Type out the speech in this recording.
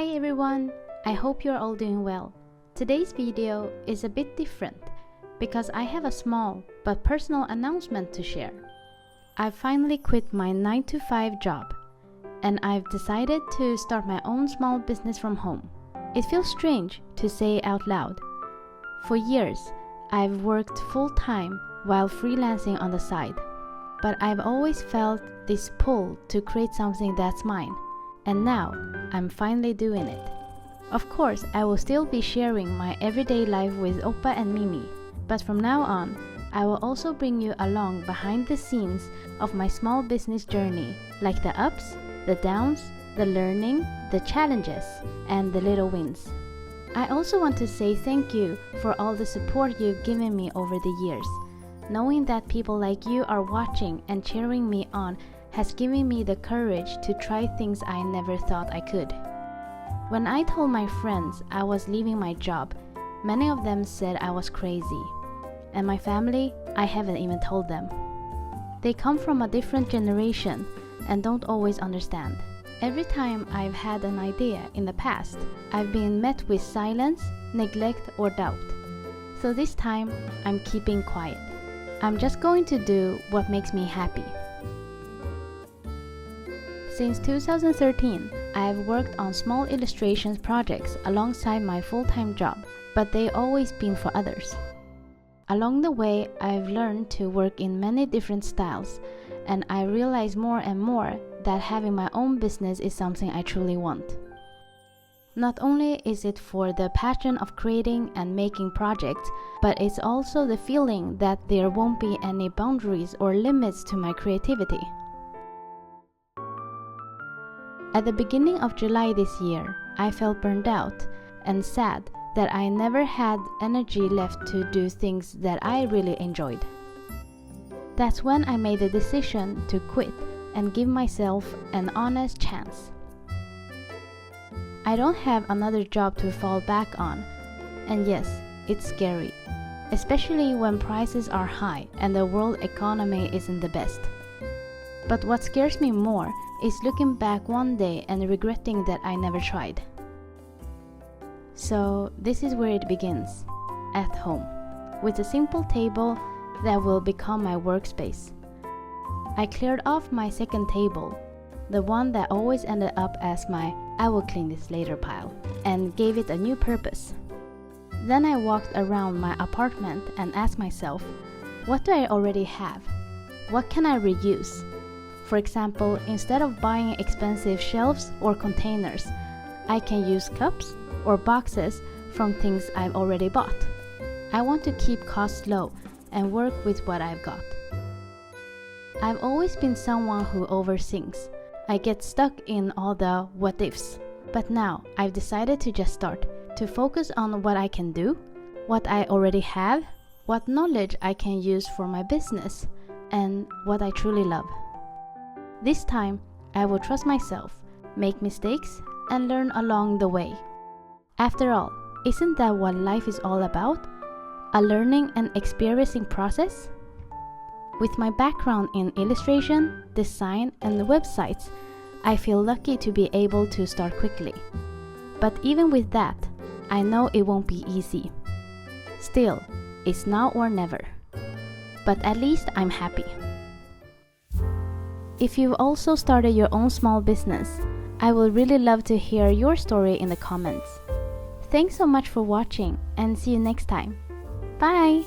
Hi everyone, I hope you're all doing well. Today's video is a bit different because I have a small but personal announcement to share. I've finally quit my 9-to-5 job and I've decided to start my own small business from home. It feels strange to say out loud. For years, I've worked full-time while freelancing on the side, but I've always felt this pull to create something that's mine. And now, I'm finally doing it. Of course, I will still be sharing my everyday life with Oppa and Mimi, but from now on, I will also bring you along behind the scenes of my small business journey, like the ups, the downs, the learning, the challenges, and the little wins. I also want to say thank you for all the support you've given me over the years. Knowing that people like you are watching and cheering me on has given me the courage to try things I never thought I could. When I told my friends I was leaving my job, many of them said I was crazy. And my family, I haven't even told them. They come from a different generation and don't always understand. Every time I've had an idea in the past, I've been met with silence, neglect, or doubt. So this time, I'm keeping quiet. I'm just going to do what makes me happy. Since 2013, I have worked on small illustrations projects alongside my full-time job, but they've always been for others. Along the way, I've learned to work in many different styles, and I realize more and more that having my own business is something I truly want. Not only is it for the passion of creating and making projects, but it's also the feeling that there won't be any boundaries or limits to my creativity. At the beginning of July this year, I felt burned out and sad that I never had energy left to do things that I really enjoyed. That's when I made the decision to quit and give myself an honest chance. I don't have another job to fall back on, and yes, it's scary, especially when prices are high and the world economy isn't the best. But what scares me more is looking back one day and regretting that I never tried. So this is where it begins, at home, with a simple table that will become my workspace. I cleared off my second table, the one that always ended up as my "I will clean this later" pile, and gave it a new purpose. Then I walked around my apartment and asked myself, what do I already have? What can I reuse? For example, instead of buying expensive shelves or containers, I can use cups or boxes from things I've already bought. I want to keep costs low and work with what I've got. I've always been someone who overthinks. I get stuck in all the what ifs. But now I've decided to just start, to focus on what I can do, what I already have, what knowledge I can use for my business, and what I truly love. This time, I will trust myself, make mistakes, and learn along the way. After all, isn't that what life is all about? A learning and experiencing process? With my background in illustration, design, and websites, I feel lucky to be able to start quickly. But even with that, I know it won't be easy. Still, it's now or never. But at least I'm happy. If you've also started your own small business, I would really love to hear your story in the comments. Thanks so much for watching and see you next time. Bye!